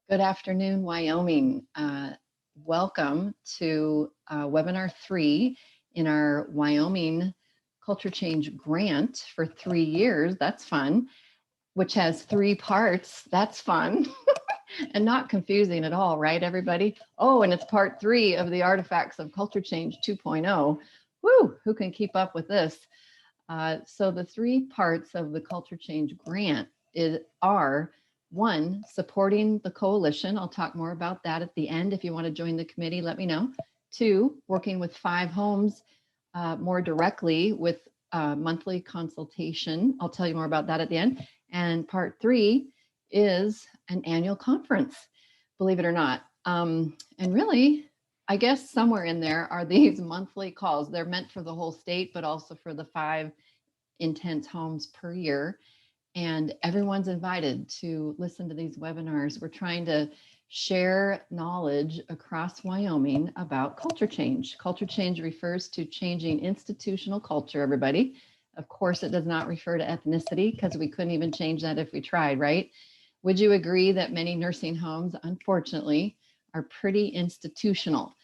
Good afternoon, Wyoming. Welcome to webinar 3 in our Wyoming Culture Change Grant for 3 years. That's fun, which has 3 parts. That's fun and not confusing at all, right, everybody? Oh, and it's part 3 of the Artifacts of Culture Change 2.0. Woo, who can keep up with this? So the 3 parts of the Culture Change Grant are 1, supporting the coalition. I'll talk more about that at the end. If you want to join the committee, let me know. 2, working with 5 homes more directly with monthly consultation. I'll tell you more about that at the end. And part 3 is an annual conference, believe it or not. And really, I guess somewhere in there are these monthly calls. They're meant for the whole state, but also for the 5 intense homes per year. And everyone's invited to listen to these webinars. We're trying to share knowledge across Wyoming about culture change. Culture change refers to changing institutional culture, everybody. Of course, it does not refer to ethnicity because we couldn't even change that if we tried, right? Would you agree that many nursing homes, unfortunately, are pretty institutional?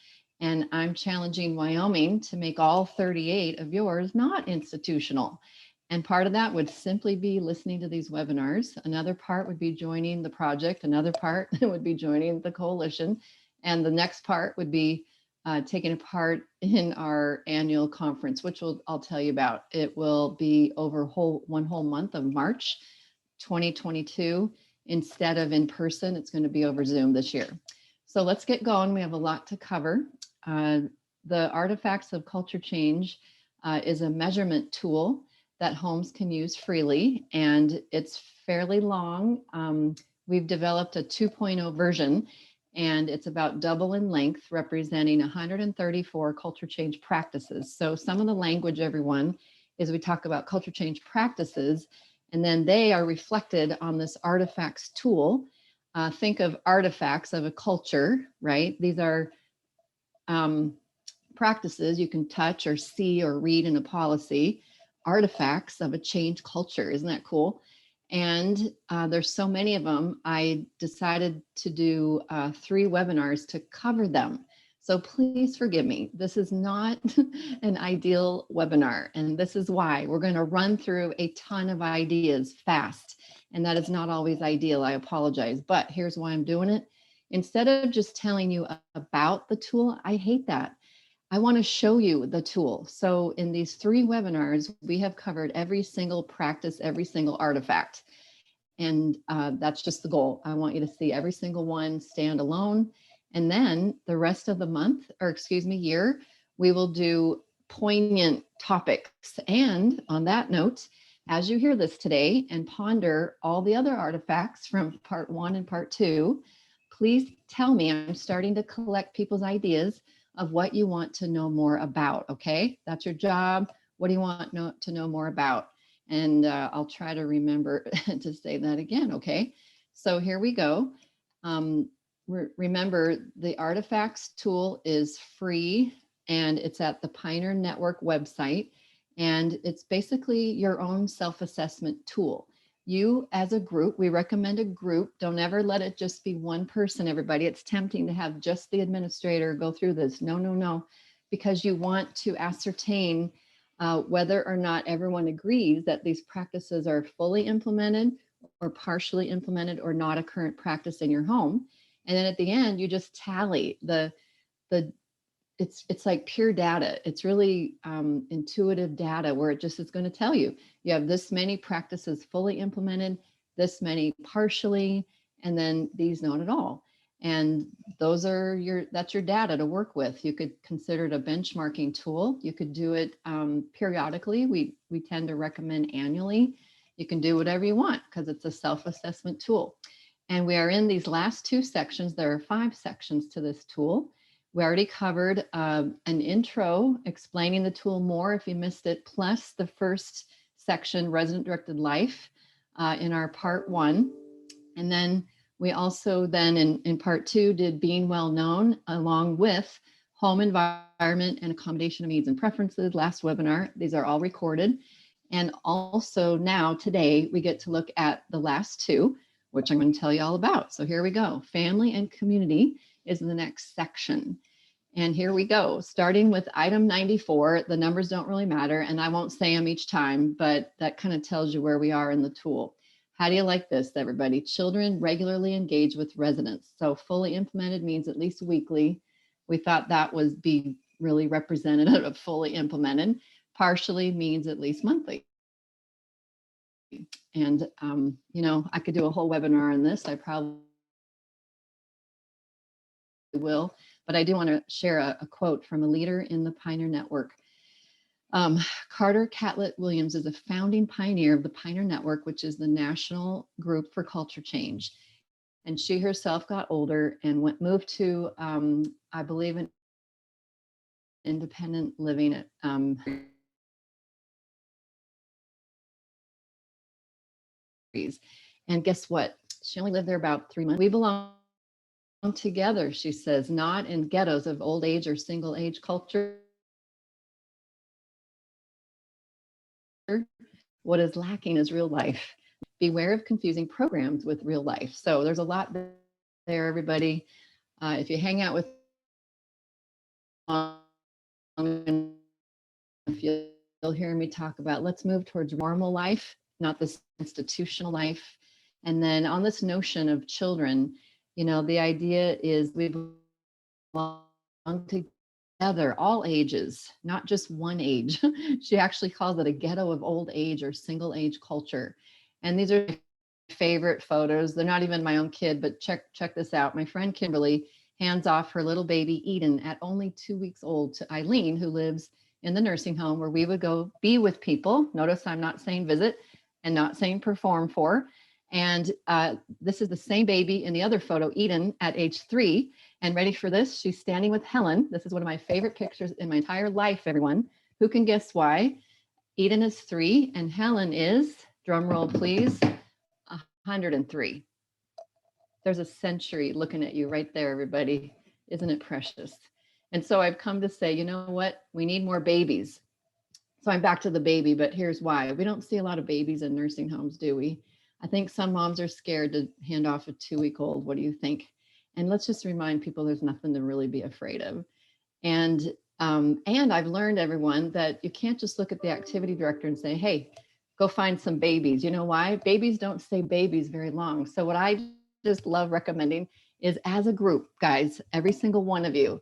And I'm challenging Wyoming to make all 38 of yours not institutional. And part of that would simply be listening to these webinars. Another part would be joining the project. Another part would be joining the coalition. And the next part would be taking a part in our annual conference, which I'll tell you about. It will be over one whole month of March 2022. Instead of in person, it's going to be over Zoom this year. So let's get going. We have a lot to cover. The Artifacts of Culture Change is a measurement tool that homes can use freely, and it's fairly long. We've developed a 2.0 version, and it's about double in length, representing 134 culture change practices. So some of the language, everyone, is we talk about culture change practices, and then they are reflected on this artifacts tool. Think of artifacts of a culture, right? These are practices you can touch or see or read in a policy. Artifacts of a changed culture. Isn't that cool? And there's so many of them. I decided to do 3 webinars to cover them. So please forgive me. This is not an ideal webinar. And this is why we're going to run through a ton of ideas fast. And that is not always ideal. I apologize. But here's why I'm doing it. Instead of just telling you about the tool, I hate that. I want to show you the tool. So in these 3 webinars, we have covered every single practice, every single artifact. And that's just the goal. I want you to see every single one stand alone. And then the rest of the month, or excuse me, year, we will do poignant topics. And on that note, as you hear this today and ponder all the other artifacts from part 1 and part 2, please tell me. I'm starting to collect people's ideas of what you want to know more about, okay? That's your job. What do you want to know more about? And I'll try to remember to say that again, okay? So here we go. Remember, the Artifacts tool is free, and it's at the Pioneer Network website, and it's basically your own self-assessment tool. You as a group, we recommend a group. Don't ever let it just be one person, everybody. It's tempting to have just the administrator go through this. No, no, no, because you want to ascertain whether or not everyone agrees that these practices are fully implemented or partially implemented or not a current practice in your home. And then at the end, you just tally it's like pure data. It's really intuitive data where it just is going to tell you, you have this many practices fully implemented, this many partially, and then these not at all. And those are that's your data to work with. You could consider it a benchmarking tool. You could do it periodically. We tend to recommend annually. You can do whatever you want because it's a self-assessment tool. And we are in these last 2 sections. There are 5 sections to this tool. We already covered an intro explaining the tool more if you missed it, plus the first section, Resident Directed Life, in our part 1. And then we also then in part 2 did Being Well Known, along with Home Environment and Accommodation of Needs and Preferences, last webinar. These are all recorded. And also now today we get to look at the last 2, which I'm going to tell you all about. So here we go. Family and community is the next section. And here we go, starting with item 94. The numbers don't really matter, and I won't say them each time, but that kind of tells you where we are in the tool. How do you like this, everybody? Children regularly engage with residents. So fully implemented means at least weekly. We thought that was be really representative of fully implemented. Partially means at least monthly. And, you know, I could do a whole webinar on this. I probably will, but I do want to share a quote from a leader in the Pioneer Network. Carter Catlett Williams is a founding pioneer of the Pioneer Network, which is the national group for culture change. And she herself got older and moved to, I believe, an independent living at and guess what? She only lived there about 3 months. We belong together, she says, not in ghettos of old age or single age culture. What is lacking is real life. Beware of confusing programs with real life. So there's a lot there, everybody. If you hang out with if you'll hear me talk about, let's move towards normal life, not this institutional life. And then on this notion of children, you know, the idea is we belong together, all ages, not just one age. She actually calls it a ghetto of old age or single age culture. And these are my favorite photos. They're not even my own kid, but check this out. My friend Kimberly hands off her little baby Eden at only 2 weeks old to Eileen, who lives in the nursing home where we would go be with people. Notice I'm not saying visit and not saying perform for. And this is the same baby in the other photo, Eden, at age 3. And ready for this? She's standing with Helen. This is one of my favorite pictures in my entire life, everyone. Who can guess why? Eden is 3 and Helen is, drum roll please, 103. There's a century looking at you right there, everybody. Isn't it precious? And so I've come to say, you know what? We need more babies. So I'm back to the baby, but here's why. We don't see a lot of babies in nursing homes, do we? I think some moms are scared to hand off a 2-week-old. What do you think? And let's just remind people there's nothing to really be afraid of. And I've learned, everyone, that you can't just look at the activity director and say, hey, go find some babies. You know why? Babies don't stay babies very long. So what I just love recommending is, as a group, guys, every single one of you,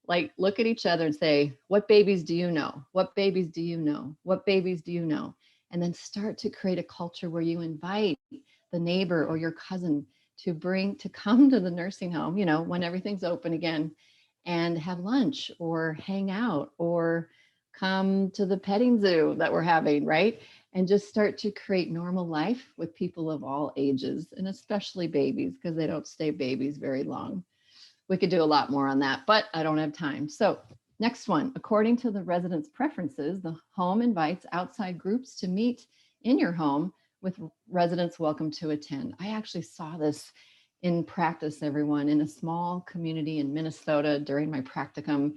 like, look at each other and say, what babies do you know? What babies do you know? What babies do you know? And then start to create a culture where you invite the neighbor or your cousin to come to the nursing home, you know, when everything's open again, and have lunch or hang out or come to the petting zoo that we're having, right? And just start to create normal life with people of all ages, and especially babies, because they don't stay babies very long. We could do a lot more on that, but I don't have time. So next one, according to the residents' preferences, the home invites outside groups to meet in your home with residents welcome to attend. I actually saw this in practice, everyone, in a small community in Minnesota during my practicum.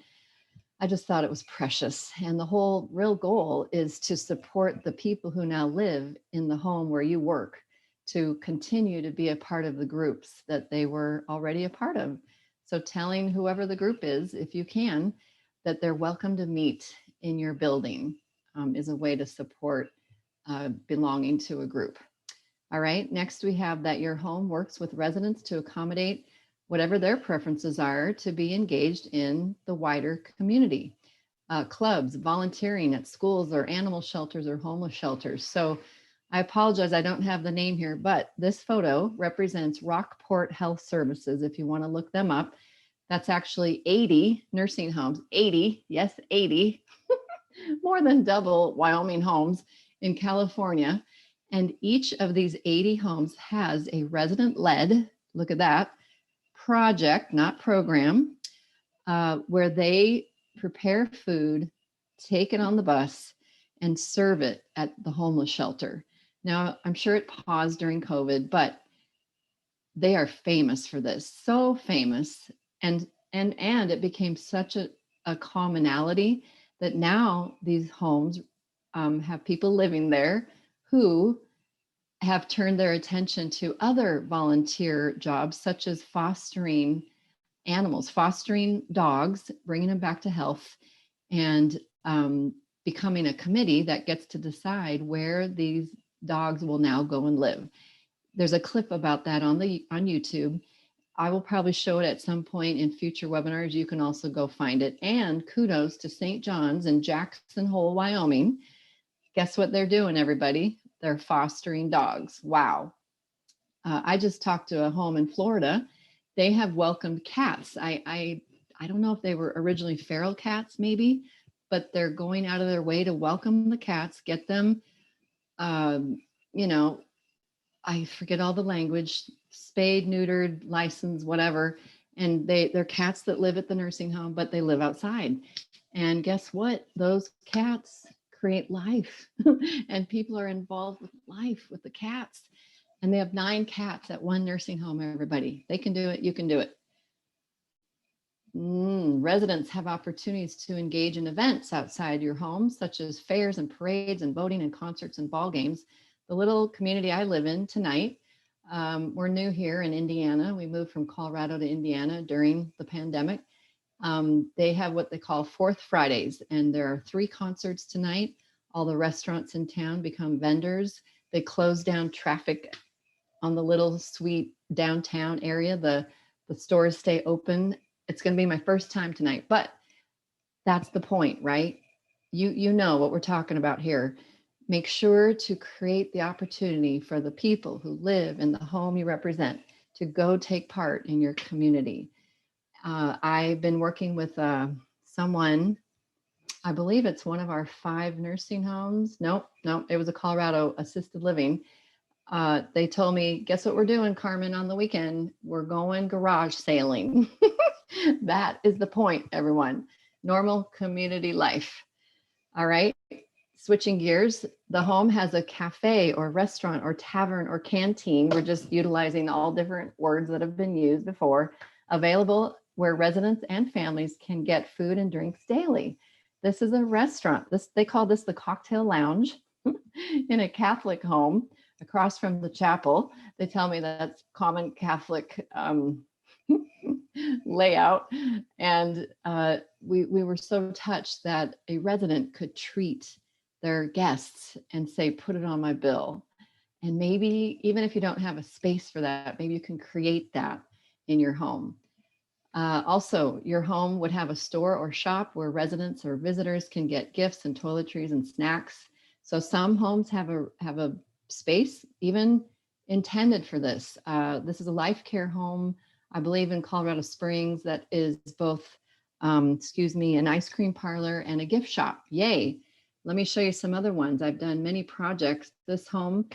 I just thought it was precious. And the whole real goal is to support the people who now live in the home where you work to continue to be a part of the groups that they were already a part of. So telling whoever the group is, if you can, that they're welcome to meet in your building is a way to support belonging to a group. All right, next we have that your home works with residents to accommodate whatever their preferences are to be engaged in the wider community. Clubs, volunteering at schools or animal shelters or homeless shelters. So I apologize, I don't have the name here, but this photo represents Rockport Health Services. If you want to look them up, that's actually 80 nursing homes, 80, yes, 80, more than double Wyoming homes in California. And each of these 80 homes has a resident-led, look at that, project, not program, where they prepare food, take it on the bus, and serve it at the homeless shelter. Now, I'm sure it paused during COVID, but they are famous for this, so famous. And it became such a commonality that now these homes have people living there who have turned their attention to other volunteer jobs, such as fostering animals, fostering dogs, bringing them back to health, and becoming a committee that gets to decide where these dogs will now go and live. There's a clip about that on YouTube. I will probably show it at some point in future webinars. You can also go find it. And kudos to St. John's in Jackson Hole, Wyoming. Guess what they're doing, everybody? They're fostering dogs. Wow. I just talked to a home in Florida. They have welcomed cats. I don't know if they were originally feral cats, maybe, but they're going out of their way to welcome the cats, get them, you know, I forget all the language, spayed, neutered, licensed, whatever. And they're cats that live at the nursing home, but they live outside. And guess what? Those cats create life and people are involved with life with the cats. And they have 9 cats at one nursing home, everybody. They can do it. You can do it. Residents have opportunities to engage in events outside your home, such as fairs and parades and boating and concerts and ball games. The little community I live in tonight, we're new here in Indiana. We moved from Colorado to Indiana during the pandemic. They have what they call Fourth Fridays, and there are 3 concerts tonight. All the restaurants in town become vendors. They close down traffic on the little sweet downtown area. The stores stay open. It's going to be my first time tonight, but that's the point, right? You know what we're talking about here. Make sure to create the opportunity for the people who live in the home you represent to go take part in your community. I've been working with someone, I believe it's one of our 5 nursing homes. No, it was a Colorado assisted living. They told me, guess what we're doing, Carmen, on the weekend? We're going garage sailing. That is the point, everyone. Normal community life. All right. Switching gears, the home has a cafe or restaurant or tavern or canteen. We're just utilizing all different words that have been used before, available where residents and families can get food and drinks daily. This is a restaurant. They call this the cocktail lounge in a Catholic home across from the chapel. They tell me that's common Catholic layout. And we were so touched that a resident could treat their guests and say, put it on my bill. And maybe even if you don't have a space for that, maybe you can create that in your home. Also, your home would have a store or shop where residents or visitors can get gifts and toiletries and snacks. So some homes have a space even intended for this. This is a life care home, I believe, in Colorado Springs, that is both, an ice cream parlor and a gift shop. Yay. Let me show you some other ones. I've done many projects. This home,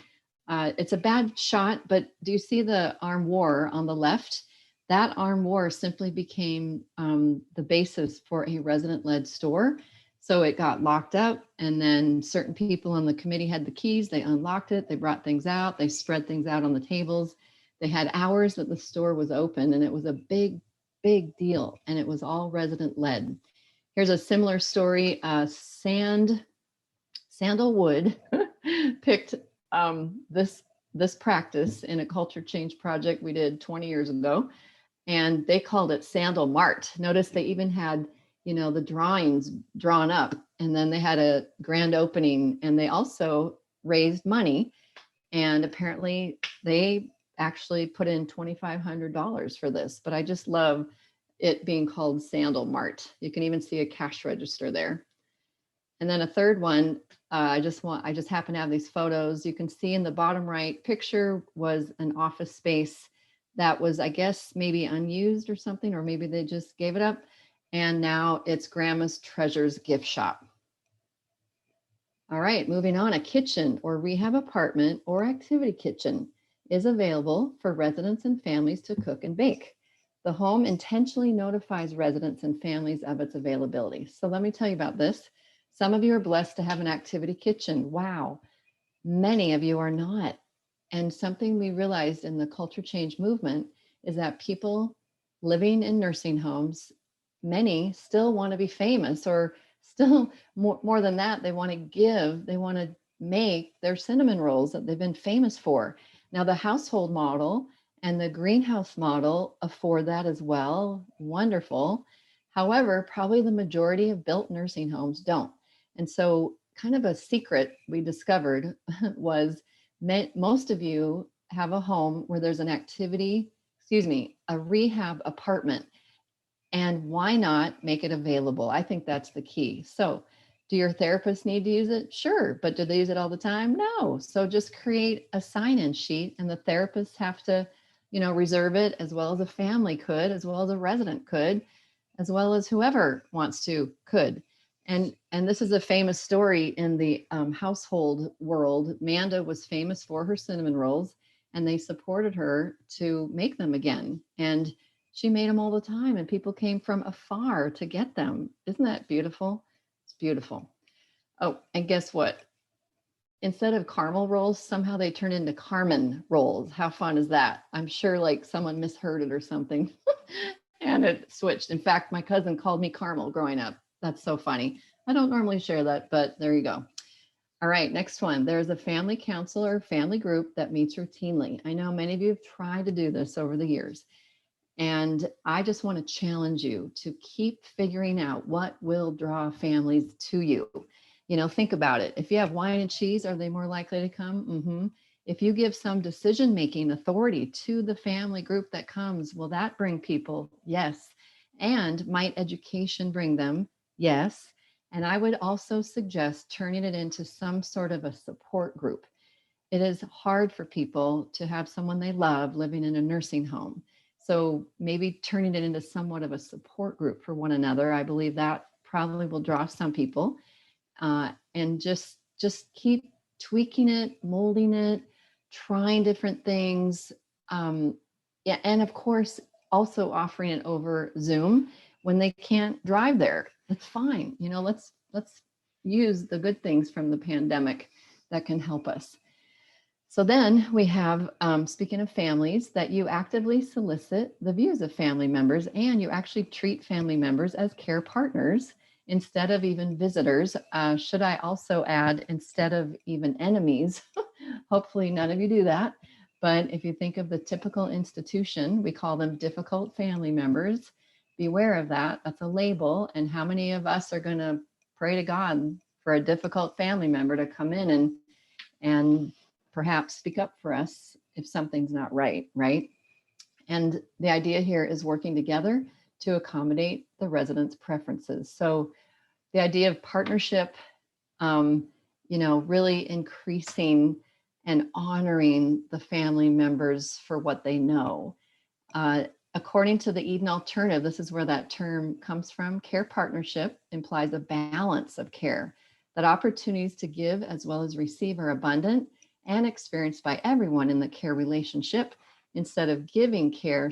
it's a bad shot, but do you see the armoire on the left? That armoire simply became the basis for a resident-led store. So it got locked up, and then certain people on the committee had the keys. They unlocked it. They brought things out. They spread things out on the tables. They had hours that the store was open, and it was a big, big deal. And it was all resident-led. Here's a similar story. Sandalwood picked this practice in a culture change project we did 20 years ago, and they called it Sandal Mart. Notice they even had, the drawings drawn up, and then they had a grand opening, and they also raised money, and apparently they actually put in $2,500 for this. But I just love it being called Sandal Mart. You can even see a cash register there. And then a third one, I just happen to have these photos. You can see in the bottom right picture was an office space that was, I guess, maybe unused or something, or maybe they just gave it up. And now it's Grandma's Treasures gift shop. All right, moving on. A kitchen or rehab apartment or activity kitchen is available for residents and families to cook and bake. The home intentionally notifies residents and families of its availability. So let me tell you about this. Some of you are blessed to have an activity kitchen. Wow. Many of you are not. And something we realized in the culture change movement is that people living in nursing homes, many still want to be famous, or still more than that, they want to give. They want to make their cinnamon rolls that they've been famous for. Now, the household model and the greenhouse model afford that as well. Wonderful. However, probably the majority of built nursing homes don't. And so, kind of a secret we discovered was most of you have a home where there's an activity, excuse me, a rehab apartment. And why not make it available? I think that's the key. So, do your therapists need to use it? Sure. But do they use it all the time? No. So just create a sign-in sheet and the therapists have to, reserve it, as well as a family could, as well as a resident could, as well as whoever wants to could. And this is a famous story in the household world. Manda was famous for her cinnamon rolls, and they supported her to make them again. And she made them all the time, and people came from afar to get them. Isn't that beautiful? It's beautiful. Oh, and guess what? Instead of caramel rolls, somehow they turned into Carmen rolls. How fun is that? I'm sure like someone misheard it or something and it switched. In fact, my cousin called me Caramel growing up. That's so funny. I don't normally share that, but there you go. All right, next one. There's a family council or family group that meets routinely. I know many of you have tried to do this over the years. And I just want to challenge you to keep figuring out what will draw families to you. Think about it. If you have wine and cheese, are they more likely to come? Mm-hmm. If you give some decision-making authority to the family group that comes, will that bring people? Yes. And might education bring them? Yes. And I would also suggest turning it into some sort of a support group. It is hard for people to have someone they love living in a nursing home. So maybe turning it into somewhat of a support group for one another. I believe that probably will draw some people. And just keep tweaking it, molding it, trying different things. Yeah, and of course, also offering it over Zoom when they can't drive there. That's fine. Let's use the good things from the pandemic that can help us. So then we have, speaking of families, that you actively solicit the views of family members and you actually treat family members as care partners instead of even visitors. Should I also add, instead of even enemies? Hopefully none of you do that. But if you think of the typical institution, we call them difficult family members. Beware of that. That's a label. And how many of us are going to pray to God for a difficult family member to come in and perhaps speak up for us if something's not right, right? And the idea here is working together to accommodate the residents' preferences. So the idea of partnership, really increasing and honoring the family members for what they know. According to the Eden Alternative, this is where that term comes from. Care partnership implies a balance of care, that opportunities to give as well as receive are abundant and experienced by everyone in the care relationship. Instead of giving care,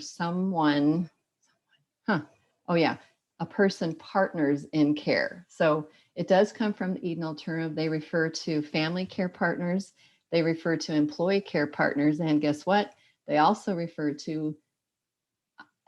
a person partners in care. So it does come from the Eden Alternative. They refer to family care partners. They refer to employee care partners. And guess what? They also refer to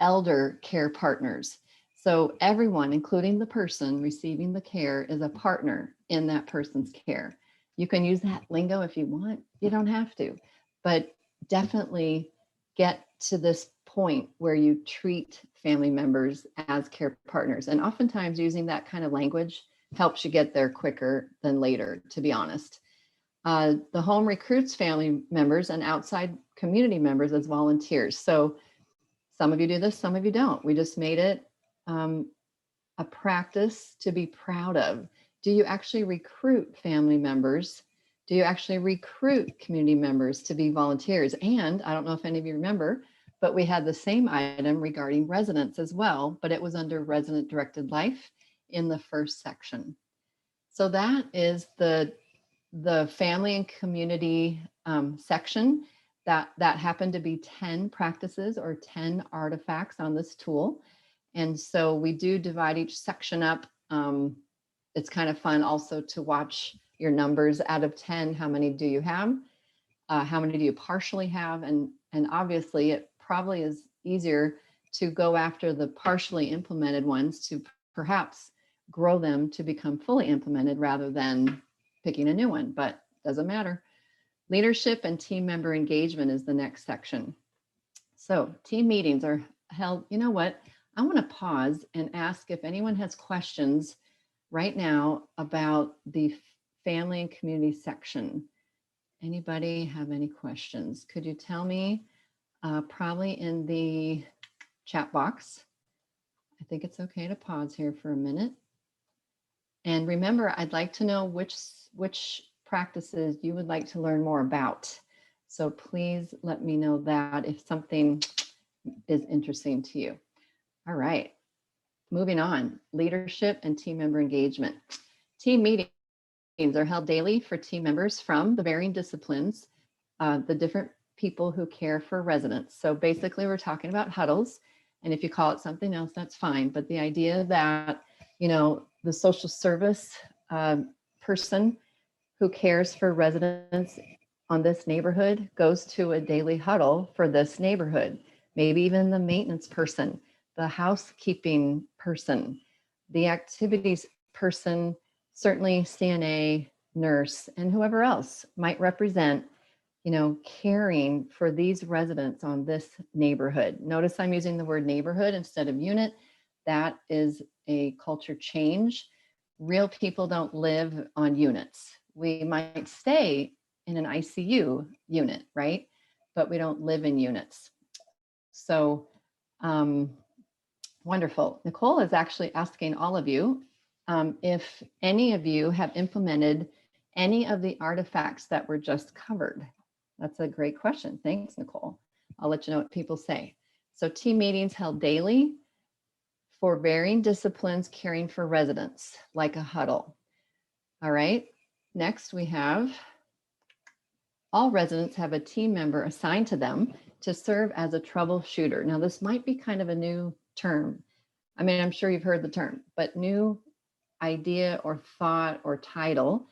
elder care partners. So everyone, including the person receiving the care, is a partner in that person's care. You can use that lingo if you want. You don't have to, but definitely get to this point where you treat family members as care partners. And oftentimes using that kind of language helps you get there quicker than later, to be honest. The home recruits family members and outside community members as volunteers. So some of you do this, some of you don't. We just made it a practice to be proud of. Do you actually recruit family members? Do you actually recruit community members to be volunteers? And I don't know if any of you remember, but we had the same item regarding residents as well, but it was under resident directed life in the first section. So that is the family and community section. That happened to be 10 practices or 10 artifacts on this tool. And so we do divide each section up. It's kind of fun also to watch your numbers out of 10. How many do you have? How many do you partially have? And obviously it probably is easier to go after the partially implemented ones to perhaps grow them to become fully implemented rather than picking a new one, but doesn't matter. Leadership and team member engagement is the next section. So team meetings are held, you know what? I want to pause and ask if anyone has questions right now about the family and community section. Anybody have any questions? Could you tell me probably in the chat box? I think it's okay to pause here for a minute. And remember, I'd like to know which practices you would like to learn more about. So please let me know that if something is interesting to you. All right, moving on, leadership and team member engagement. Team meetings are held daily for team members from the varying disciplines, the different people who care for residents. So basically we're talking about huddles, and if you call it something else, that's fine. But the idea that, you know, the social service person who cares for residents on this neighborhood goes to a daily huddle for this neighborhood. Maybe even the maintenance person, the housekeeping person, the activities person, certainly CNA, nurse, and whoever else might represent, you know, caring for these residents on this neighborhood. Notice I'm using the word neighborhood instead of unit. That is a culture change. Real people don't live on units. We might stay in an ICU unit, right? But we don't live in units. So wonderful. Nicole is actually asking all of you if any of you have implemented any of the artifacts that were just covered. That's a great question. Thanks, Nicole. I'll let you know what people say. So team meetings held daily for varying disciplines caring for residents, like a huddle. All right, next we have all residents have a team member assigned to them to serve as a troubleshooter. Now, this might be kind of a new term. I mean, I'm sure you've heard the term, but new idea or thought or title.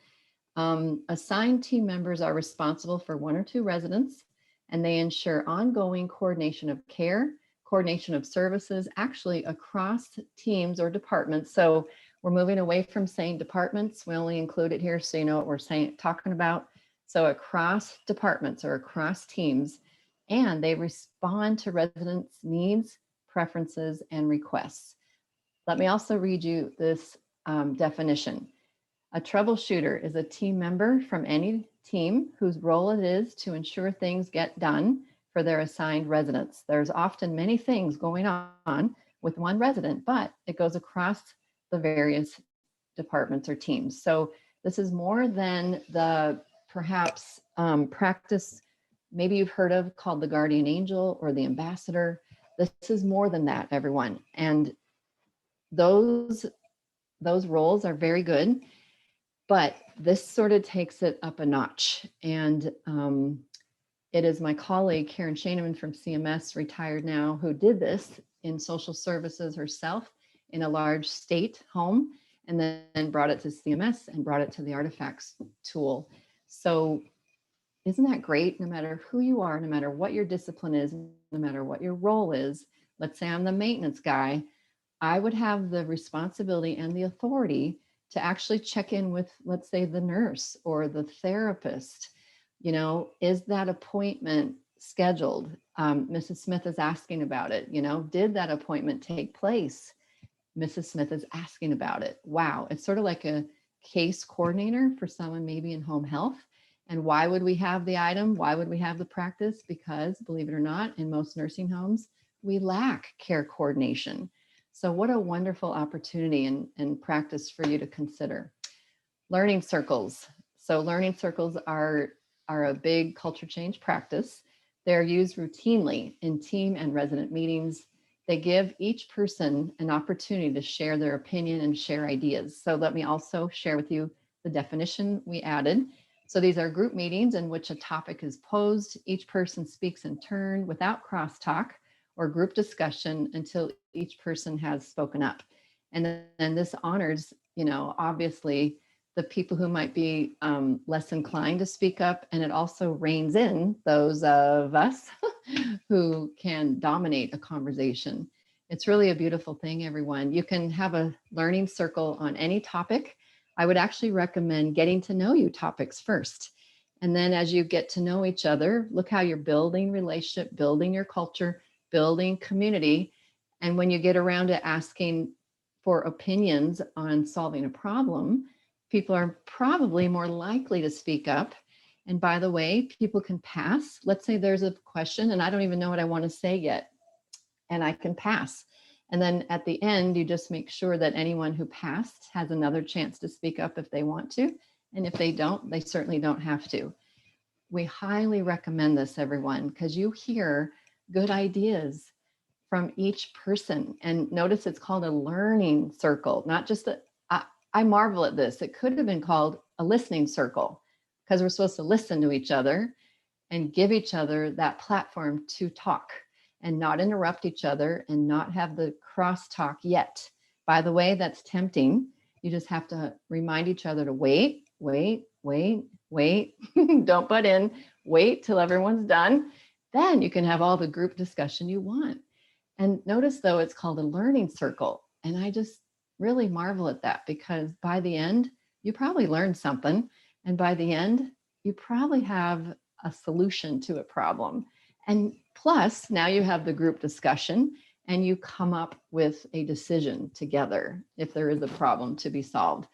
Assigned team members are responsible for one or two residents, and they ensure ongoing coordination of care, coordination of services, actually across teams or departments. So we're moving away from saying departments. We only include it here so you know what we're talking about. So across departments or across teams, and they respond to residents' needs, preferences, and requests. Let me also read you this definition. A troubleshooter is a team member from any team whose role it is to ensure things get done for their assigned residents. There's often many things going on with one resident, but it goes across the various departments or teams. So this is more than the perhaps practice maybe you've heard of called the guardian angel or the ambassador. This is more than that, everyone. And those roles are very good, but this sort of takes it up a notch. And it is my colleague, Karen Shaneman from CMS, retired now, who did this in social services herself in a large state home, and then brought it to CMS and brought it to the artifacts tool. So isn't that great? No matter who you are, no matter what your discipline is, no matter what your role is, let's say I'm the maintenance guy, I would have the responsibility and the authority to actually check in with, let's say, the nurse or the therapist. You know, is that appointment scheduled? Mrs. Smith is asking about it. You know, did that appointment take place? Mrs. Smith is asking about it. Wow, it's sort of like a case coordinator for someone maybe in home health. And why would we have the item? Why would we have the practice? Because, believe it or not, in most nursing homes, we lack care coordination. So what a wonderful opportunity and practice for you to consider. Learning circles. So learning circles are a big culture change practice. They're used routinely in team and resident meetings. They give each person an opportunity to share their opinion and share ideas. So let me also share with you the definition we added. So these are group meetings in which a topic is posed. Each person speaks in turn without crosstalk or group discussion until each person has spoken up. And then this honors, you know, obviously the people who might be less inclined to speak up. And it also reins in those of us who can dominate a conversation. It's really a beautiful thing, everyone. You can have a learning circle on any topic. I would actually recommend getting to know you topics first. And then as you get to know each other, look how you're building relationship, building your culture, building community. And when you get around to asking for opinions on solving a problem, people are probably more likely to speak up. And by the way, people can pass. Let's say there's a question and I don't even know what I want to say yet, and I can pass. And then at the end, you just make sure that anyone who passed has another chance to speak up if they want to. And if they don't, they certainly don't have to. We highly recommend this, everyone, because you hear good ideas from each person. And notice it's called a learning circle, not just a, I marvel at this. It could have been called a listening circle because we're supposed to listen to each other and give each other that platform to talk and not interrupt each other and not have the crosstalk yet. By the way, that's tempting. You just have to remind each other to wait. Don't butt in. Wait till everyone's done. Then you can have all the group discussion you want. And notice though, it's called a learning circle. And I just really marvel at that because by the end, you probably learned something. And by the end, you probably have a solution to a problem. And plus, now you have the group discussion and you come up with a decision together if there is a problem to be solved.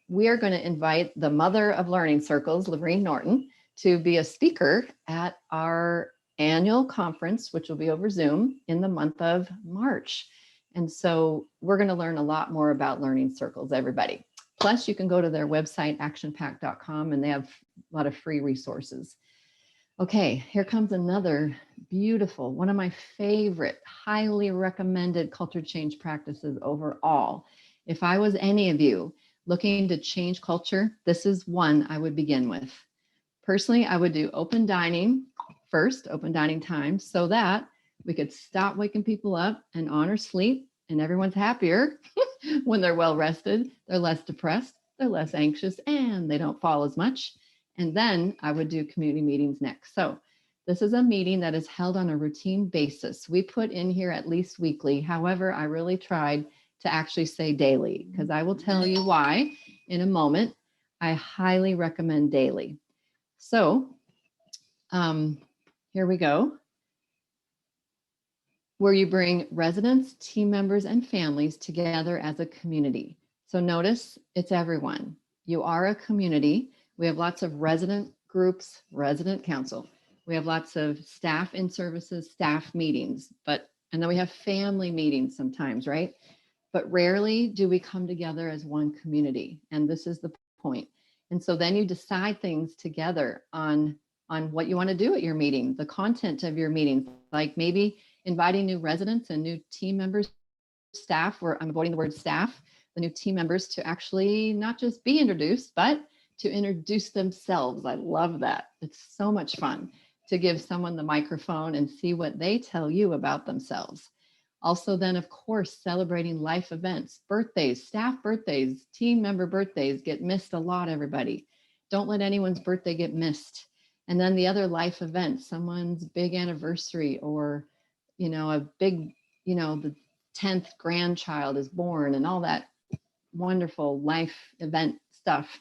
We are going to invite the mother of learning circles, Lorene Norton, to be a speaker at our annual conference, which will be over Zoom in the month of March. And so we're going to learn a lot more about learning circles, everybody. Plus, you can go to their website, actionpack.com, and they have a lot of free resources. Okay, here comes another beautiful, one of my favorite, highly recommended culture change practices overall. If I was any of you looking to change culture, this is one I would begin with. Personally, I would do open dining first, open dining time, so that we could stop waking people up and honor sleep, and everyone's happier when they're well rested, they're less depressed, they're less anxious, and they don't fall as much. And then I would do community meetings next. So this is a meeting that is held on a routine basis. We put in here at least weekly. However, I really tried to actually say daily, because I will tell you why in a moment. I highly recommend daily. So here we go. Where you bring residents, team members, and families together as a community. So notice it's everyone. You are a community. We have lots of resident groups, resident council. We have lots of staff in services, staff meetings, and then we have family meetings sometimes, right? But rarely do we come together as one community. And this is the point. And so then you decide things together on what you want to do at your meeting, the content of your meeting, like maybe inviting new residents and new team members, staff, where I'm avoiding the word staff, the new team members to actually not just be introduced, but to introduce themselves. I love that. It's so much fun to give someone the microphone and see what they tell you about themselves. Also then, of course, celebrating life events, birthdays, staff birthdays, team member birthdays get missed a lot, everybody. Don't let anyone's birthday get missed. And then the other life events, someone's big anniversary or, a big, the 10th grandchild is born and all that wonderful life event stuff.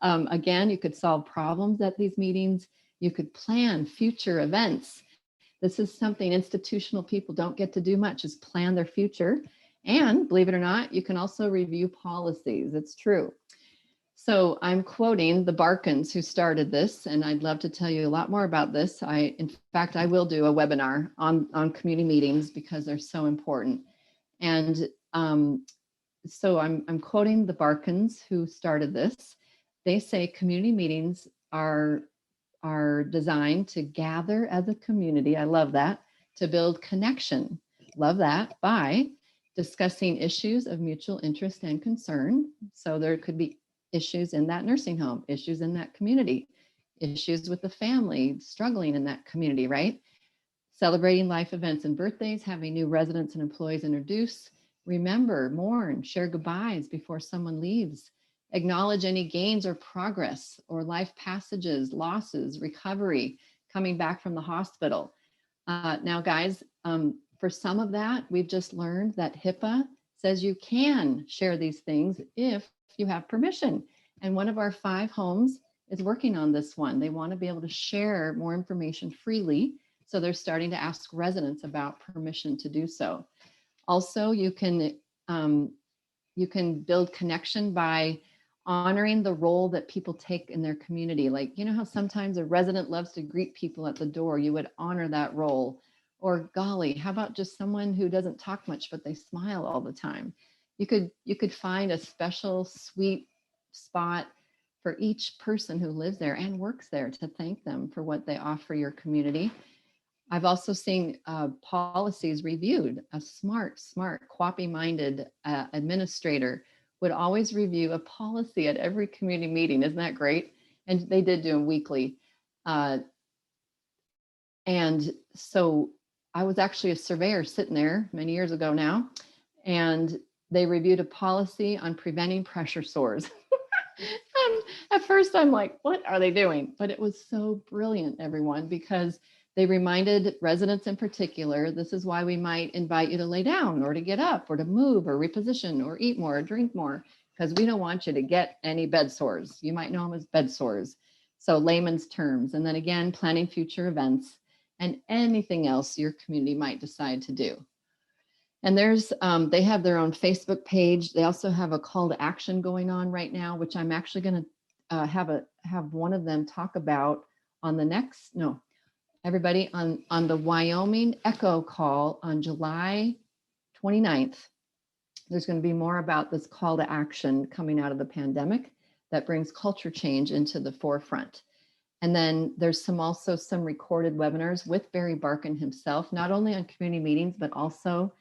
Again, you could solve problems at these meetings. You could plan future events. This is something institutional people don't get to do much, is plan their future. And believe it or not, you can also review policies. It's true. So I'm quoting the Barkans who started this, and I'd love to tell you a lot more about this. In fact, I will do a webinar on community meetings because they're so important. And so I'm quoting the Barkans who started this. They say community meetings are designed to gather as a community. I love that. To build connection. Love that. By discussing issues of mutual interest and concern. So there could be issues in that nursing home, issues in that community, issues with the family struggling in that community, right? Celebrating life events and birthdays, having new residents and employees introduce, remember, mourn, share goodbyes before someone leaves, acknowledge any gains or progress or life passages, losses, recovery, coming back from the hospital. Now, guys, for some of that, we've just learned that HIPAA says you can share these things if you have permission. And one of our 5 homes is working on this one. They want to be able to share more information freely. So they're starting to ask residents about permission to do so. Also, you can build connection by honoring the role that people take in their community. Like, you know how sometimes a resident loves to greet people at the door, you would honor that role. Or golly, how about just someone who doesn't talk much, but they smile all the time? You could find a special sweet spot for each person who lives there and works there to thank them for what they offer your community. I've also seen policies reviewed. A smart, quappy-minded administrator would always review a policy at every community meeting. Isn't that great? And they did do them weekly. Uh, and so I was actually a surveyor sitting there many years ago now, and they reviewed a policy on preventing pressure sores. At first, I'm like, what are they doing? But it was so brilliant, everyone, because they reminded residents in particular, this is why we might invite you to lay down or to get up or to move or reposition or eat more or drink more, because we don't want you to get any bed sores. You might know them as bed sores. So layman's terms. And then again, planning future events and anything else your community might decide to do. And they have their own Facebook page. They also have a call to action going on right now, which I'm actually going to have one of them talk about on the next, no, everybody on the Wyoming Echo call on July 29th. There's going to be more about this call to action coming out of the pandemic that brings culture change into the forefront. And then there's also some recorded webinars with Barry Barkin himself, not only on community meetings, but also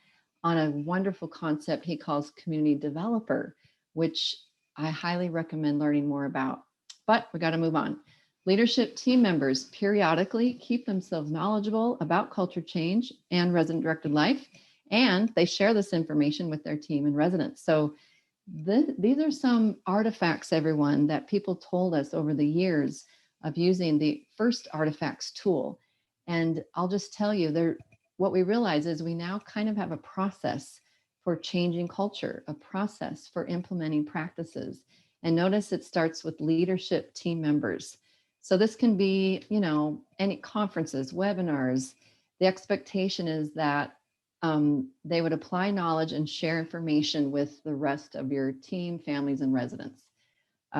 on a wonderful concept he calls community developer, which I highly recommend learning more about. But we got to move on. Leadership team members periodically keep themselves knowledgeable about culture change and resident-directed life, and they share this information with their team and residents. So these are some artifacts, everyone, that people told us over the years of using the first artifacts tool. And I'll just tell you, what we realize is we now kind of have a process for changing culture, a process for implementing practices. And notice it starts with leadership team members. So this can be, any conferences, webinars. The expectation is that they would apply knowledge and share information with the rest of your team, families, and residents.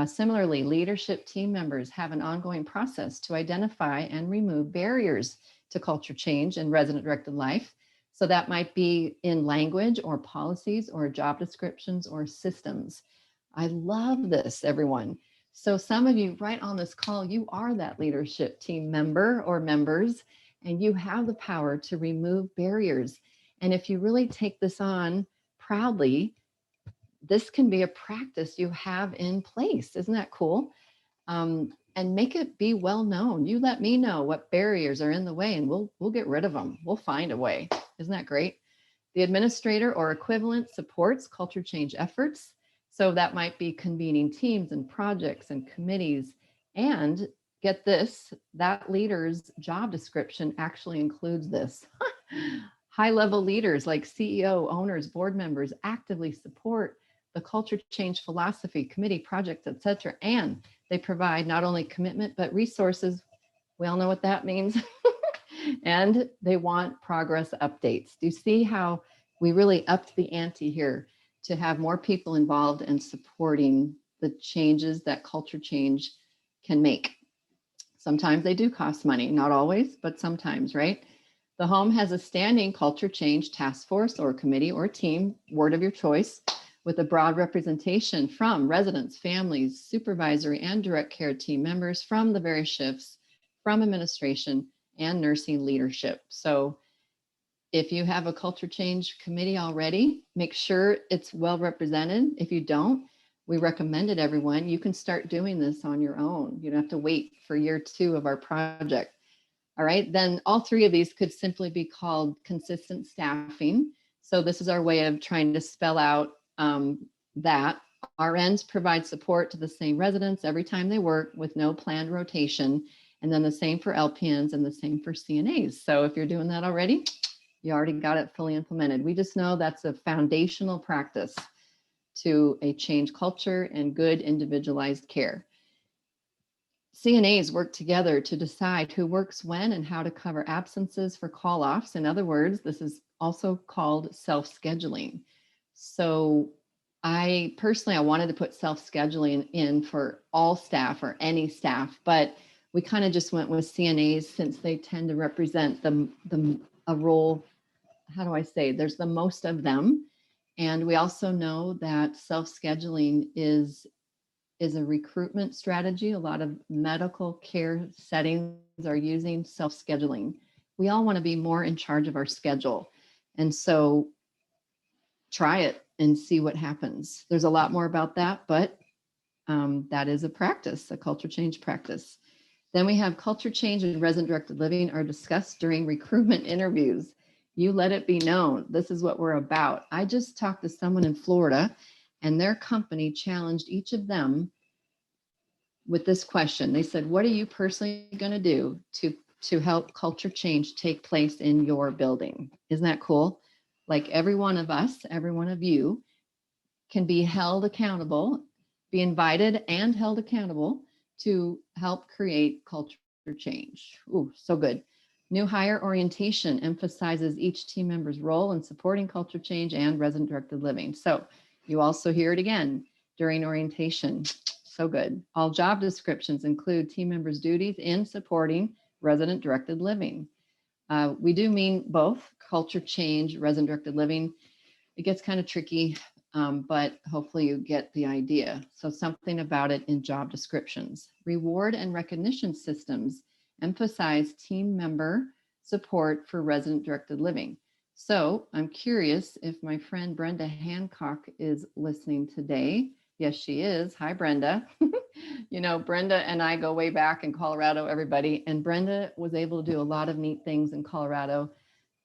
Similarly, leadership team members have an ongoing process to identify and remove barriers to culture change and resident-directed life. So that might be in language or policies or job descriptions or systems. I love this, everyone. So some of you right on this call, you are that leadership team member or members, and you have the power to remove barriers. And if you really take this on proudly, this can be a practice you have in place. Isn't that cool? And make it be well known. You let me know what barriers are in the way, and we'll get rid of them. We'll find a way. Isn't that great? The administrator or equivalent supports culture change efforts. So that might be convening teams and projects and committees. And get this, that leader's job description actually includes this. High-level leaders like CEO, owners, board members actively support the culture change philosophy, committee, projects, etc. And they provide not only commitment, but resources. We all know what that means. And they want progress updates. Do you see how we really upped the ante here to have more people involved and supporting the changes that culture change can make? Sometimes they do cost money, not always, but sometimes, right? The home has a standing culture change task force or committee or team, word of your choice, with a broad representation from residents, families, supervisory and direct care team members from the various shifts, from administration and nursing leadership. So if you have a culture change committee already, make sure it's well represented. If you don't, we recommend it, everyone. You can start doing this on your own. You don't have to wait for year 2 of our project. All right, then all 3 of these could simply be called consistent staffing. So this is our way of trying to spell out that RNs provide support to the same residents every time they work with no planned rotation. And then the same for LPNs and the same for CNAs. So if you're doing that already, you already got it fully implemented. We just know that's a foundational practice to a change culture and good individualized care. CNAs work together to decide who works when and how to cover absences for call-offs. In other words, this is also called self-scheduling. So I wanted to put self-scheduling in for all staff or any staff, but we kind of just went with CNAs since they tend to represent a role. How do I say? There's the most of them. And we also know that self-scheduling is a recruitment strategy. A lot of medical care settings are using self-scheduling. We all want to be more in charge of our schedule. And so try it and see what happens. There's a lot more about that, but that is a practice, a culture change practice. Then we have culture change and resident-directed living are discussed during recruitment interviews. You let it be known. This is what we're about. I just talked to someone in Florida, and their company challenged each of them with this question. They said, what are you personally going to do to help culture change take place in your building? Isn't that cool? Like every one of us, every one of you can be held accountable, be invited and held accountable to help create culture change. Ooh, so good. New hire orientation emphasizes each team member's role in supporting culture change and resident-directed living. So you also hear it again during orientation. So good. All job descriptions include team members' duties in supporting resident-directed living. We do mean both culture change, resident-directed living. It gets kind of tricky, but hopefully you get the idea. So something about it in job descriptions. Reward and recognition systems emphasize team member support for resident-directed living. So I'm curious if my friend Brenda Hancock is listening today. Yes, she is. Hi, Brenda. You know, Brenda and I go way back in Colorado, everybody. And Brenda was able to do a lot of neat things in Colorado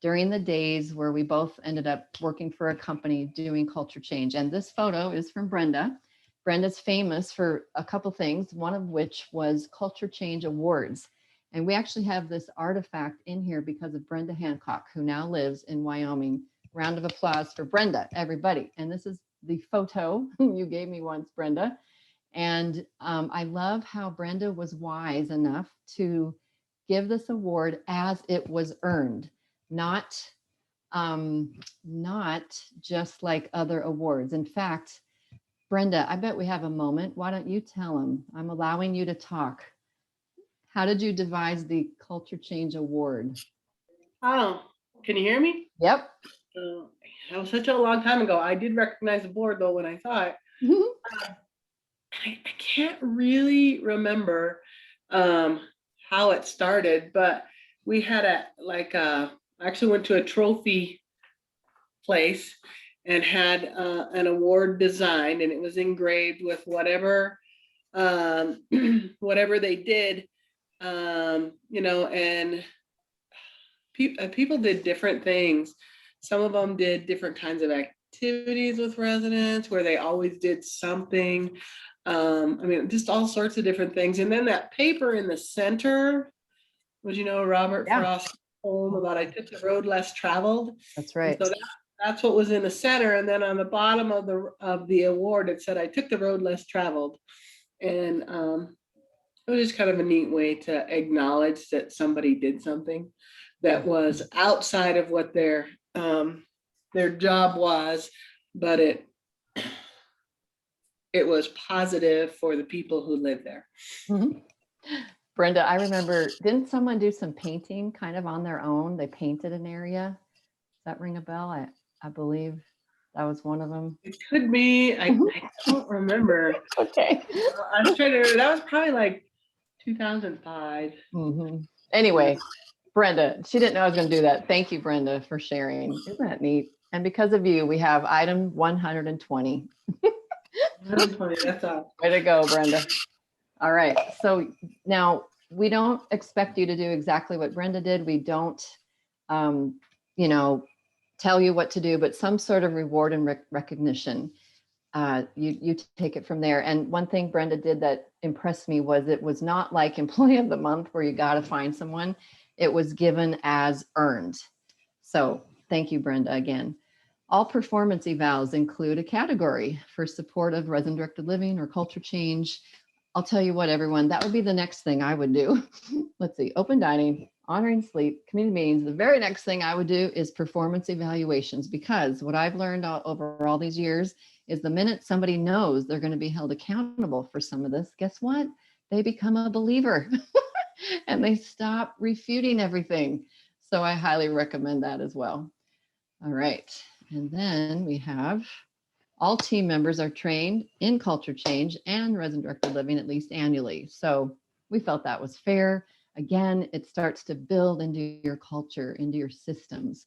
during the days where we both ended up working for a company doing culture change. And this photo is from Brenda. Brenda's famous for a couple things, one of which was Culture Change Awards. And we actually have this artifact in here because of Brenda Hancock, who now lives in Wyoming. Round of applause for Brenda, everybody. And this is the photo you gave me once, Brenda. And I love how Brenda was wise enough to give this award as it was earned, not just like other awards. In fact, Brenda, I bet we have a moment. Why don't you tell them? I'm allowing you to talk. How did you devise the Culture Change Award? Oh, can you hear me? Yep. That was such a long time ago. I did recognize the board though when I saw it. I can't really remember how it started, but we had I actually went to a trophy place and had an award designed, and it was engraved with whatever whatever they did, you know, and people did different things. Some of them did different kinds of activities with residents where they always did something. I mean, just all sorts of different things. And then that paper in the center was, you know, Robert Frost's poem about I took the road less traveled. That's right. And so that's what was in the center. And then on the bottom of the award, it said, I took the road less traveled. And it was just kind of a neat way to acknowledge that somebody did something that was outside of what their job was, but it was positive for the people who live there. Mm-hmm. Brenda, I remember, didn't someone do some painting kind of on their own? They painted an area. Does that ring a bell? I believe that was one of them. It could be. I don't remember. Okay. I was trying to remember. That was probably like 2005. Mm-hmm. Anyway, Brenda, she didn't know I was going to do that. Thank you, Brenda, for sharing. Isn't that neat? And because of you, we have item 120. 120, that's all. Way to go, Brenda. All right. So now we don't expect you to do exactly what Brenda did. We don't, you know, tell you what to do, but some sort of reward and recognition. You take it from there. And one thing Brenda did that impressed me was it was not like Employee of the Month where you got to find someone. It was given as earned. So thank you, Brenda, again. All performance evals include a category for support of resident-directed living or culture change. I'll tell you what, everyone, that would be the next thing I would do. Let's see, open dining, honoring sleep, community meetings. The very next thing I would do is performance evaluations, because what I've learned over all these years is the minute somebody knows they're going to be held accountable for some of this, guess what? They become a believer and they stop refuting everything. So I highly recommend that as well. All right. And then we have all team members are trained in culture change and resident-directed living at least annually. So we felt that was fair. Again, it starts to build into your culture, into your systems.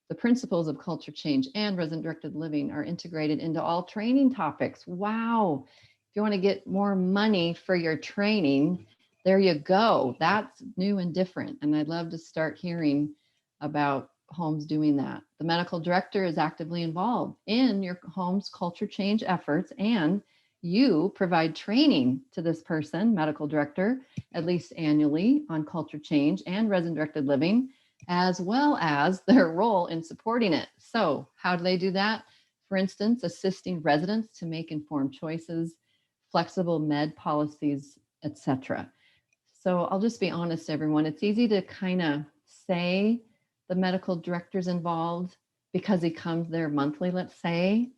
The principles of culture change and resident-directed living are integrated into all training topics. Wow. If you want to get more money for your training, there you go. That's new and different. And I'd love to start hearing about homes doing that. The medical director is actively involved in your home's culture change efforts, and you provide training to this person, medical director, at least annually on culture change and resident-directed living, as well as their role in supporting it. So how do they do that? For instance, assisting residents to make informed choices, flexible med policies, etc. So I'll just be honest, everyone. It's easy to kind of say the medical director's involved because he comes there monthly, let's say,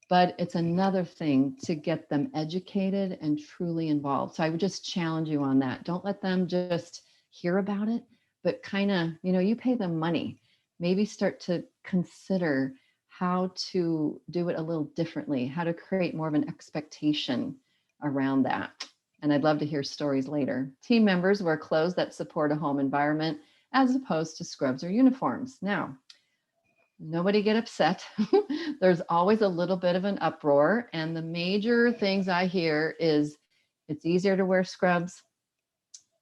but it's another thing to get them educated and truly involved. So I would just challenge you on that. Don't let them just hear about it, but kind of, you pay them money. Maybe start to consider how to do it a little differently, how to create more of an expectation around that. And I'd love to hear stories later. Team members wear clothes that support a home environment as opposed to scrubs or uniforms. Now, nobody get upset. There's always a little bit of an uproar. And the major things I hear is it's easier to wear scrubs.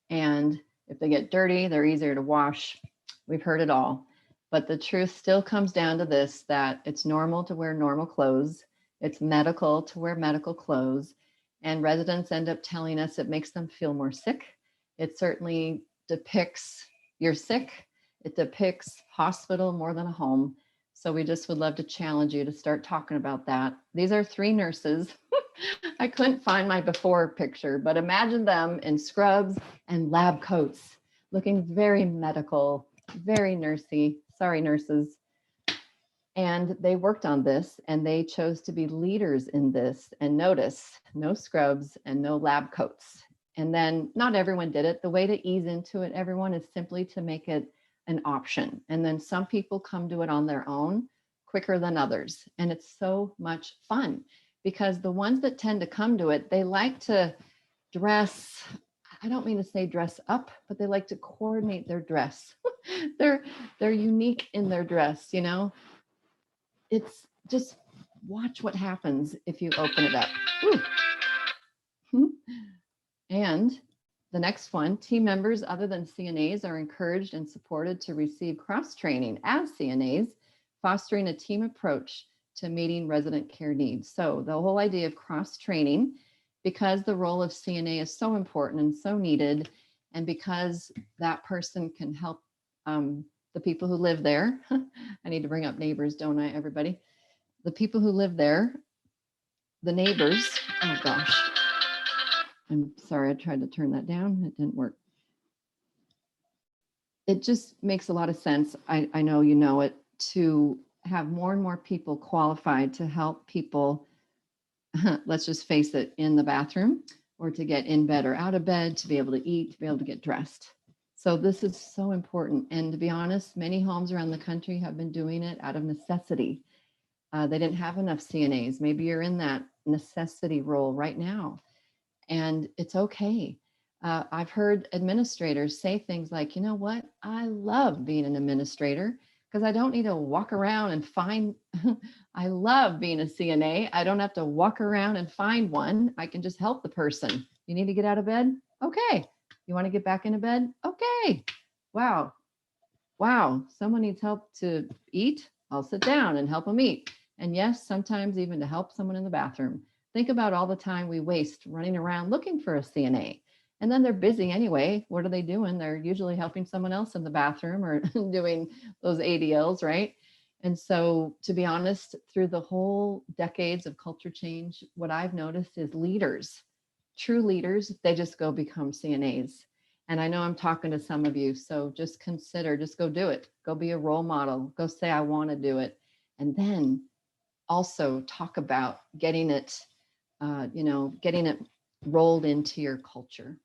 And if they get dirty, they're easier to wash. We've heard it all. But the truth still comes down to this, that it's normal to wear normal clothes. It's medical to wear medical clothes. And residents end up telling us it makes them feel more sick. It certainly depicts you're sick. It depicts hospital more than a home. So we just would love to challenge you to start talking about that. These are 3 nurses. I couldn't find my before picture, but imagine them in scrubs and lab coats, looking very medical, very nursey. Sorry, nurses. And they worked on this and they chose to be leaders in this. And notice, no scrubs and no lab coats. And then not everyone did it. The way to ease into it, everyone, is simply to make it an option. And then some people come to it on their own quicker than others. And it's so much fun because the ones that tend to come to it, they like to dress. I don't mean to say dress up, but they like to coordinate their dress. they're unique in their dress, It's just watch what happens if you open it up. Ooh. And the next one, team members other than CNAs are encouraged and supported to receive cross-training as CNAs, fostering a team approach to meeting resident care needs. So the whole idea of cross-training, because the role of CNA is so important and so needed, and because that person can help the people who live there. I need to bring up neighbors, don't I, everybody? The people who live there, the neighbors, oh gosh. I'm sorry, I tried to turn that down. It didn't work. It just makes a lot of sense. I know you know it, to have more and more people qualified to help people, let's just face it, in the bathroom, or to get in bed or out of bed, to be able to eat, to be able to get dressed. So this is so important. And to be honest, many homes around the country have been doing it out of necessity. They didn't have enough CNAs. Maybe you're in that necessity role right now. And it's okay. I've heard administrators say things like, you know what? I love being an administrator because I don't need to walk around and find, I love being a CNA. I don't have to walk around and find one. I can just help the person. You need to get out of bed? Okay. You want to get back into bed? Okay. Wow. Someone needs help to eat? I'll sit down and help them eat. And yes, sometimes even to help someone in the bathroom. Think about all the time we waste running around looking for a CNA. And then they're busy anyway. What are they doing? They're usually helping someone else in the bathroom or doing those ADLs, right? And so, to be honest, through the whole decades of culture change, what I've noticed is leaders true leaders, they just go become CNAs. And I know I'm talking to some of you, so just consider, just go do it. Go be a role model. Go say, I want to do it. And then also talk about getting it, getting it rolled into your culture.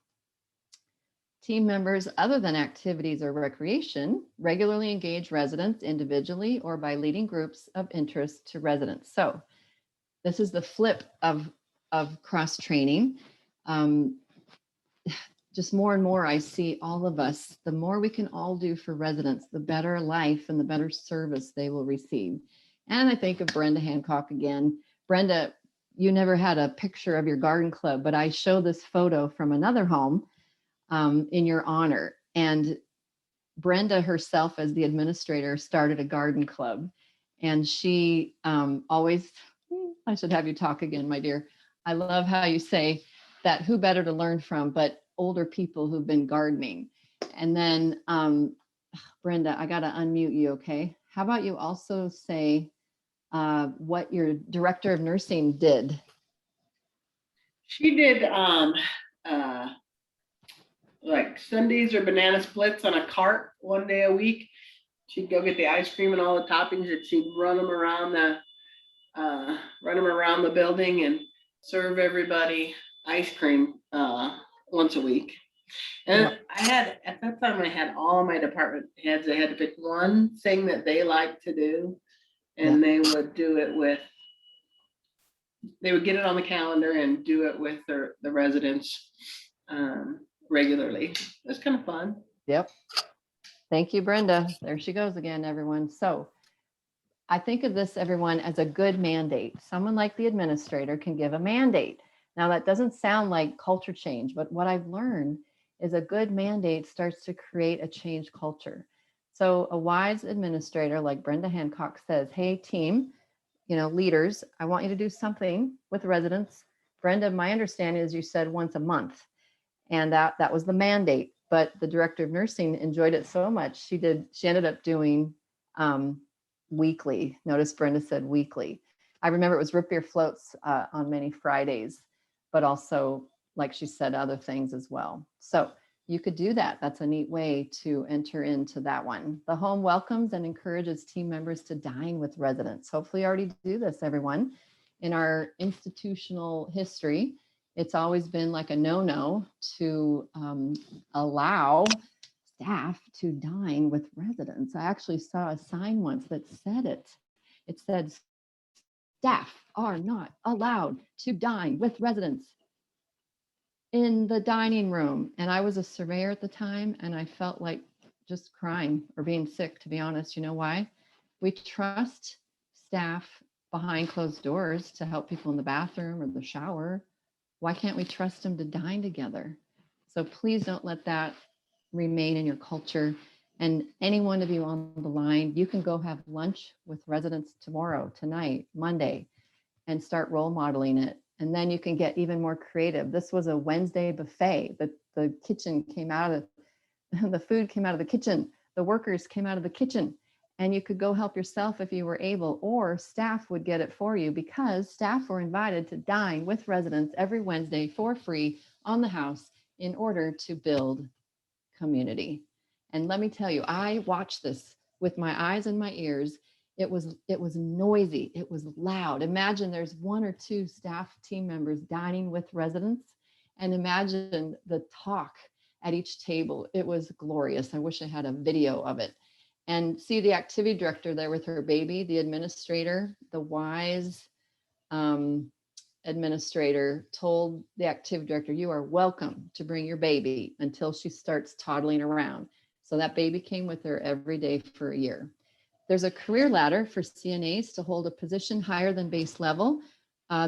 Team members, other than activities or recreation, regularly engage residents individually or by leading groups of interest to residents. So this is the flip of cross training. Just more and more, I see all of us, the more we can all do for residents, the better life and the better service they will receive. And I think of Brenda Hancock again. Brenda, you never had a picture of your garden club, but I show this photo from another home in your honor. And Brenda herself, as the administrator, started a garden club. And she always, I should have you talk again, my dear. I love how you say that who better to learn from but older people who've been gardening. And then, Brenda, I got to unmute you, okay? How about you also say what your director of nursing did? She did like sundaes or banana splits on a cart one day a week. She'd go get the ice cream and all the toppings, and she'd run them around the building and serve everybody ice cream once a week. And at that time I had all my department heads. They had to pick one thing that they liked to do, and they would do it with. They would get it on the calendar and do it with the residents regularly. It's kind of fun. Yep. Thank you, Brenda. There she goes again, everyone. So I think of this, everyone, as a good mandate. Someone like the administrator can give a mandate. Now, that doesn't sound like culture change, but what I've learned is a good mandate starts to create a change culture. So a wise administrator like Brenda Hancock says, hey, team, leaders, I want you to do something with residents. Brenda, my understanding is you said once a month, and that was the mandate. But the director of nursing enjoyed it so much, she ended up doing weekly. Notice Brenda said weekly. I remember it was root beer floats on many Fridays, but also, like she said, other things as well. So you could do that. That's a neat way to enter into that one. The home welcomes and encourages team members to dine with residents. Hopefully you already do this, everyone. In our institutional history, it's always been like a no-no to allow staff to dine with residents. I actually saw a sign once that said it. It said, staff are not allowed to dine with residents in the dining room. And I was a surveyor at the time, and I felt like just crying or being sick, to be honest. You know why? We trust staff behind closed doors to help people in the bathroom or the shower. Why can't we trust them to dine together? So please don't let that remain in your culture. And any one of you on the line, you can go have lunch with residents tomorrow, tonight, Monday, and start role modeling it. And then you can get even more creative. This was a Wednesday buffet. The kitchen came out of, the food came out of the kitchen. The workers came out of the kitchen. And you could go help yourself if you were able, or staff would get it for you, because staff were invited to dine with residents every Wednesday for free on the house in order to build community. And let me tell you, I watched this with my eyes and my ears. It was noisy. It was loud. Imagine there's one or two staff team members dining with residents, and imagine the talk at each table. It was glorious. I wish I had a video of it. And see the activity director there with her baby, the administrator, the wise administrator told the activity director, you are welcome to bring your baby until she starts toddling around. So that baby came with her every day for a year. There's a career ladder for CNAs to hold a position higher than base level.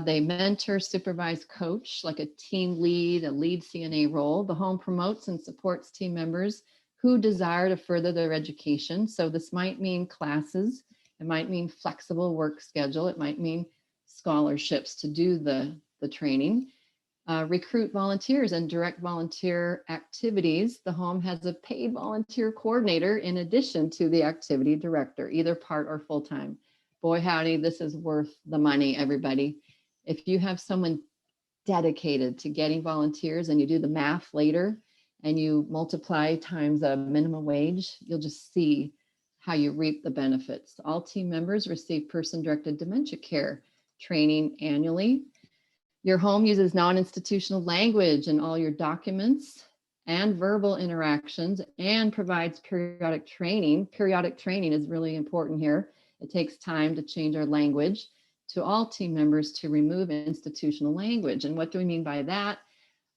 They mentor, supervise, coach, like a team lead, a lead CNA role. The home promotes and supports team members who desire to further their education. So this might mean classes. It might mean flexible work schedule. It might mean scholarships to do the training. Recruit volunteers and direct volunteer activities. The home has a paid volunteer coordinator in addition to the activity director, either part or full-time. Boy, howdy, this is worth the money, everybody. If you have someone dedicated to getting volunteers and you do the math later and you multiply times a minimum wage, you'll just see how you reap the benefits. All team members receive person-directed dementia care training annually. Your home uses non-institutional language in all your documents and verbal interactions and provides periodic training. Periodic training is really important here. It takes time to change our language to all team members to remove institutional language. And what do we mean by that?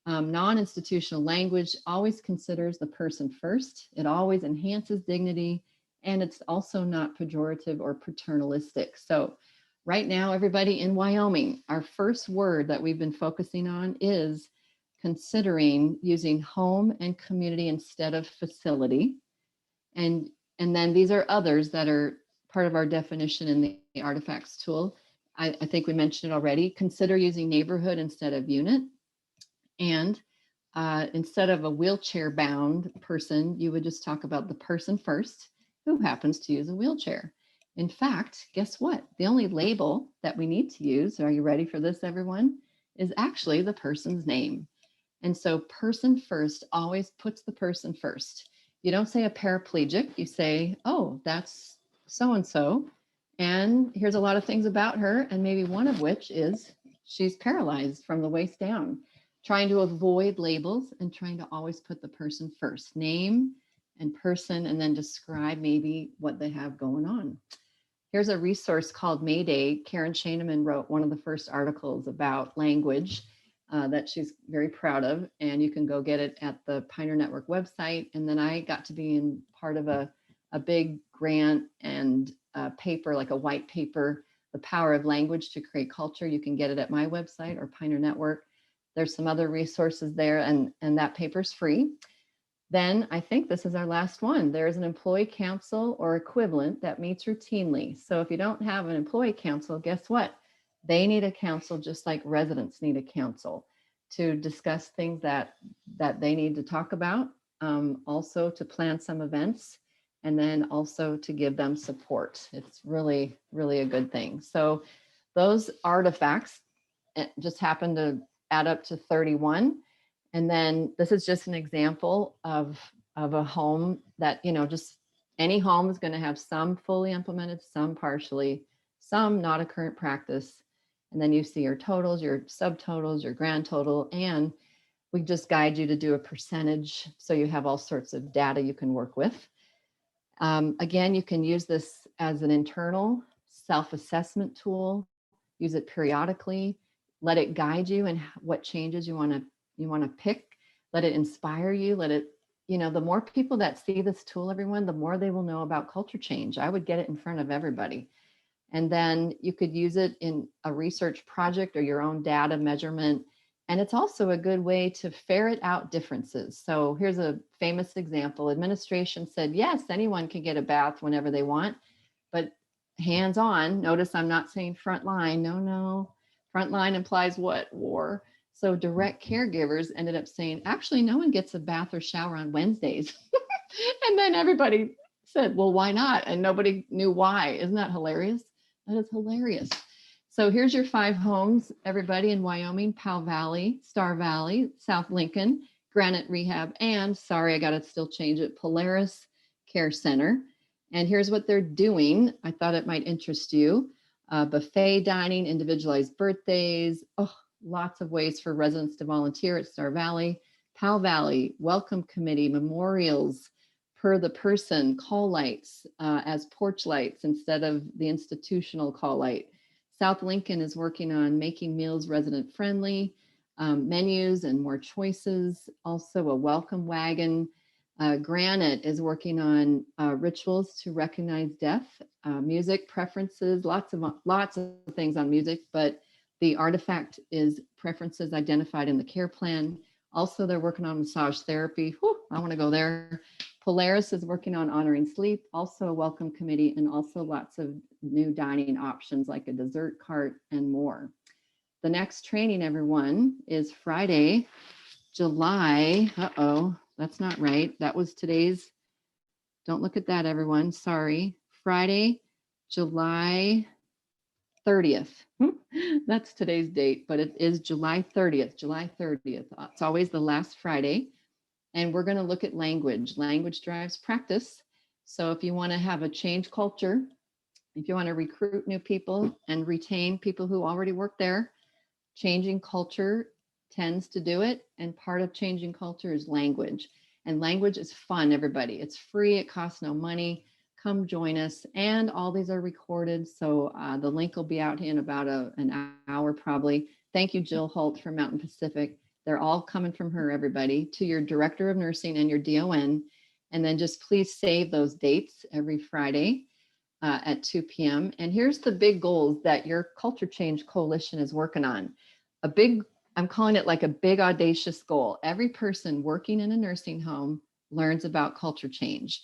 Non-institutional language always considers the person first. It always enhances dignity, and it's also not pejorative or paternalistic. So right now, everybody in Wyoming, our first word that we've been focusing on is considering using home and community instead of facility. And then these are others that are part of our definition in the artifacts tool. I think we mentioned it already. Consider using neighborhood instead of unit. And instead of a wheelchair bound person, you would just talk about the person first who happens to use a wheelchair. In fact, guess what? The only label that we need to use, are you ready for this, everyone, is actually the person's name. And so person first always puts the person first. You don't say a paraplegic, you say, oh, that's so-and-so. And here's a lot of things about her. And maybe one of which is she's paralyzed from the waist down. Trying to avoid labels and trying to always put the person first, name and person, and then describe maybe what they have going on. Here's a resource called Mayday. Karen Shaneman wrote one of the first articles about language that she's very proud of, and you can go get it at the Pioneer Network website. And then I got to be in part of a big grant and paper, like a white paper, The Power of Language to Create Culture. You can get it at my website or Pioneer Network. There's some other resources there, and that paper's free. Then I think this is our last one. There's an employee council or equivalent that meets routinely. So if you don't have an employee council, guess what? They need a council just like residents need a council to discuss things that they need to talk about, also to plan some events, and then also to give them support. It's really, really a good thing. So those artifacts just happen to add up to 31. And then this is just an example of a home that, just any home is going to have some fully implemented, some partially, some not a current practice. And then you see your totals, your subtotals, your grand total, and we just guide you to do a percentage. So you have all sorts of data you can work with. Again, you can use this as an internal self-assessment tool, use it periodically, let it guide you and what changes you want to pick, let it inspire you, let it, the more people that see this tool, everyone, the more they will know about culture change. I would get it in front of everybody. And then you could use it in a research project or your own data measurement. And it's also a good way to ferret out differences. So here's a famous example. Administration said, yes, anyone can get a bath whenever they want, but hands-on, notice I'm not saying frontline. No. Frontline implies what? War. So direct caregivers ended up saying, actually, no one gets a bath or shower on Wednesdays. And then everybody said, well, why not? And nobody knew why. Isn't that hilarious? That is hilarious. So here's your 5 homes, everybody in Wyoming: Powell Valley, Star Valley, South Lincoln, Granite Rehab, and sorry, I got to still change it, Polaris Care Center. And here's what they're doing. I thought it might interest you. Buffet dining, individualized birthdays, lots of ways for residents to volunteer at Star Valley. Powell Valley, welcome committee, memorials, per the person, call lights as porch lights instead of the institutional call light. South Lincoln is working on making meals resident friendly, menus and more choices, also a welcome wagon. Granite is working on rituals to recognize death, music preferences, lots of things on music, but the artifact is preferences identified in the care plan. Also, they're working on massage therapy. Whew, I want to go there. Polaris is working on honoring sleep, also a welcome committee, and also lots of new dining options like a dessert cart and more. The next training, everyone, is Friday, July. That's not right. That was today's. Don't look at that, everyone. Sorry. Friday, July 30th. That's today's date, but it is July 30th, July 30th. It's always the last Friday. And we're going to look at language. Language drives practice. So if you want to have a change culture, if you want to recruit new people and retain people who already work there, changing culture tends to do it. And part of changing culture is language. And language is fun, everybody. It's free. It costs no money. Come join us. And all these are recorded. So the link will be out in about an hour probably. Thank you, Jill Holt from Mountain Pacific. They're all coming from her, everybody, to your director of nursing and your DON. And then just please save those dates every Friday at 2 p.m. And here's the big goals that your Culture Change Coalition is working on. I'm calling it like a big audacious goal. Every person working in a nursing home learns about culture change.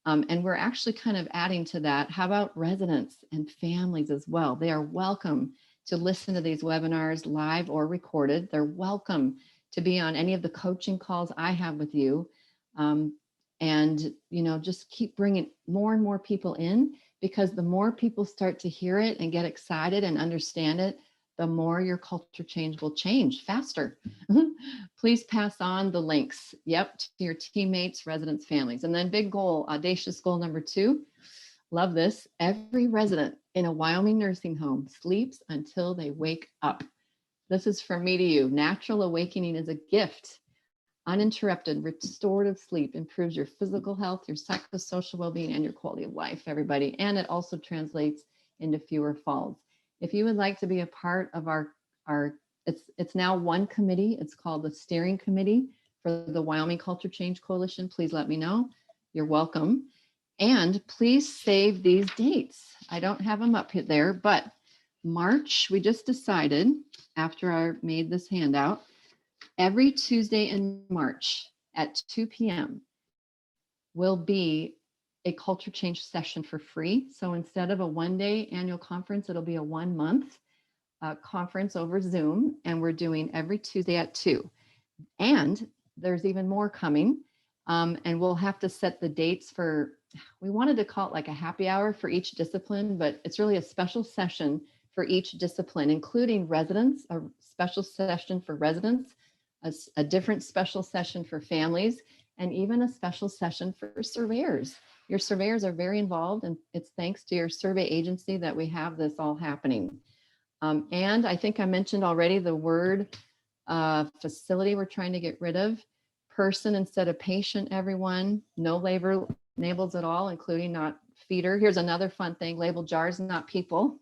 And we're actually kind of adding to that. How about residents and families as well? They are welcome to listen to these webinars live or recorded. They're welcome to be on any of the coaching calls I have with you. And, just keep bringing more and more people in, because the more people start to hear it and get excited and understand it, the more your culture change will change faster. Please pass on the links, to your teammates, residents, families. And then big goal, audacious goal number 2, love this. Every resident in a Wyoming nursing home sleeps until they wake up. This is from me to you. Natural awakening is a gift. Uninterrupted, restorative sleep improves your physical health, your psychosocial well-being, and your quality of life, everybody. And it also translates into fewer falls. If you would like to be a part of our it's now one committee. It's called the Steering Committee for the Wyoming Culture Change Coalition. Please let me know. You're welcome. And please save these dates. I don't have them up there, but March, we just decided after I made this handout, every Tuesday in March at 2 p.m. will be a culture change session for free. So instead of a one-day annual conference, it'll be a 1-month conference over Zoom, and we're doing every Tuesday at 2. And there's even more coming, and we'll have to set the dates for, we wanted to call it like a happy hour for each discipline, but it's really a special session for each discipline, including residents, a special session for residents, a different special session for families, and even a special session for surveyors. Your surveyors are very involved, and it's thanks to your survey agency that we have this all happening. And I think I mentioned already the word facility we're trying to get rid of. Person instead of patient, everyone. No labels at all, including not feeder. Here's another fun thing, label jars, not people.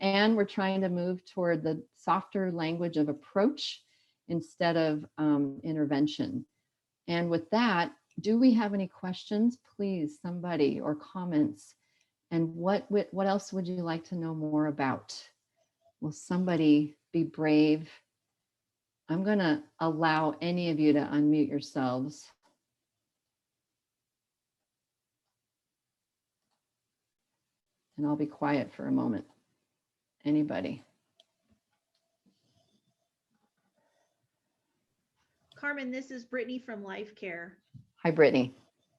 And we're trying to move toward the softer language of approach instead of intervention. And with that, do we have any questions, please, somebody, or comments? And what else would you like to know more about? Will somebody be brave? I'm going to allow any of you to unmute yourselves. And I'll be quiet for a moment. Anybody? Carmen, this is Brittany from Life Care. Hi, Brittany.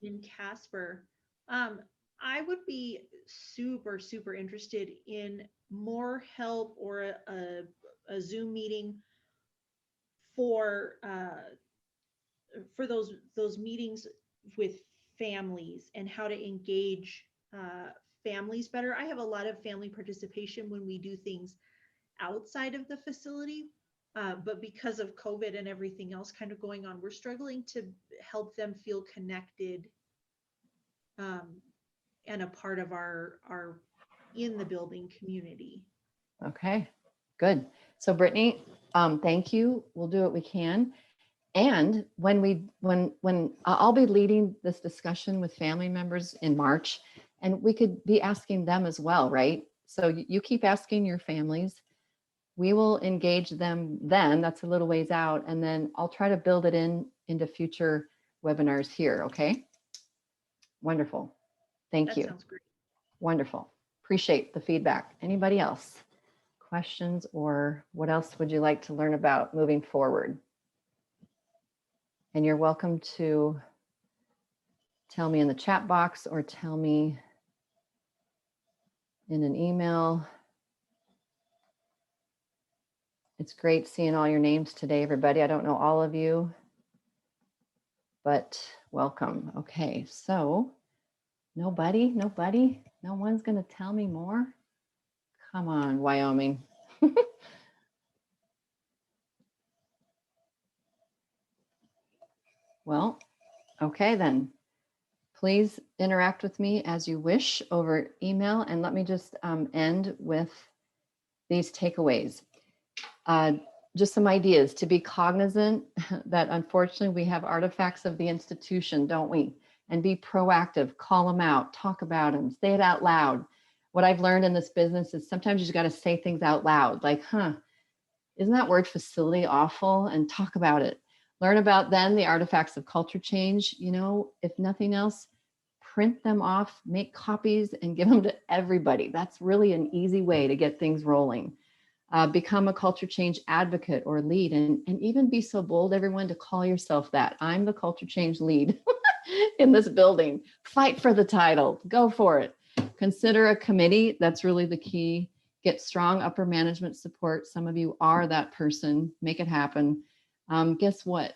In Casper. I would be super, super interested in more help or a Zoom meeting for those meetings with families and how to engage families better. I have a lot of family participation when we do things outside of the facility. But because of COVID and everything else kind of going on, we're struggling to help them feel connected and a part of our in the building community. Okay, good. So Brittany, thank you. We'll do what we can. And when I'll be leading this discussion with family members in March, and we could be asking them as well, right? So you keep asking your families. We will engage them then. That's a little ways out. And then I'll try to build it into future webinars here. Okay. Wonderful. Thank you. That sounds great. Wonderful. Appreciate the feedback. Anybody else? Questions, or what else would you like to learn about moving forward? And you're welcome to tell me in the chat box or tell me in an email. It's great seeing all your names today, everybody. I don't know all of you, but welcome. Okay, so nobody, no one's going to tell me more. Come on, Wyoming. Well, okay then. Please interact with me as you wish over email. And let me just end with these takeaways. Just some ideas to be cognizant that unfortunately we have artifacts of the institution, don't we? And be proactive, call them out, talk about them, say it out loud. What I've learned in this business is sometimes you just got to say things out loud, like, isn't that word facility awful? And talk about it. Learn about then the artifacts of culture change. You know, if nothing else, print them off, make copies, and give them to everybody. That's really an easy way to get things rolling. Become a culture change advocate or lead, and even be so bold, everyone, to call yourself that. I'm the culture change lead in this building. Fight for the title. Go for it. Consider a committee. That's really the key. Get strong upper management support. Some of you are that person. Make it happen. Guess what?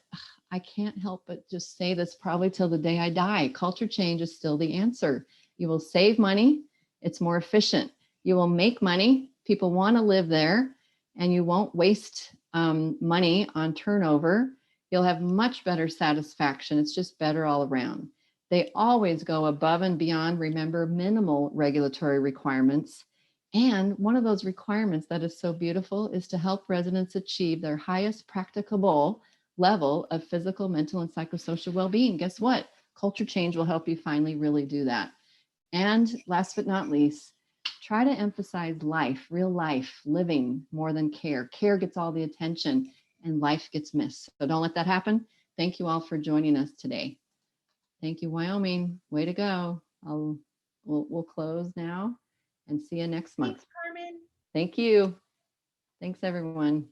I can't help but just say this probably till the day I die. Culture change is still the answer. You will save money. It's more efficient. You will make money. People want to live there, and you won't waste money on turnover. You'll have much better satisfaction. It's just better all around. They always go above and beyond, remember, minimal regulatory requirements. And one of those requirements that is so beautiful is to help residents achieve their highest practicable level of physical, mental, and psychosocial well-being. Guess what? Culture change will help you finally really do that. And last but not least, try to emphasize life, real life, living more than care. Care gets all the attention and life gets missed. So don't let that happen. Thank you all for joining us today. Thank you, Wyoming. Way to go. We'll close now and see you next month. Thanks, Carmen. Thank you. Thanks, everyone.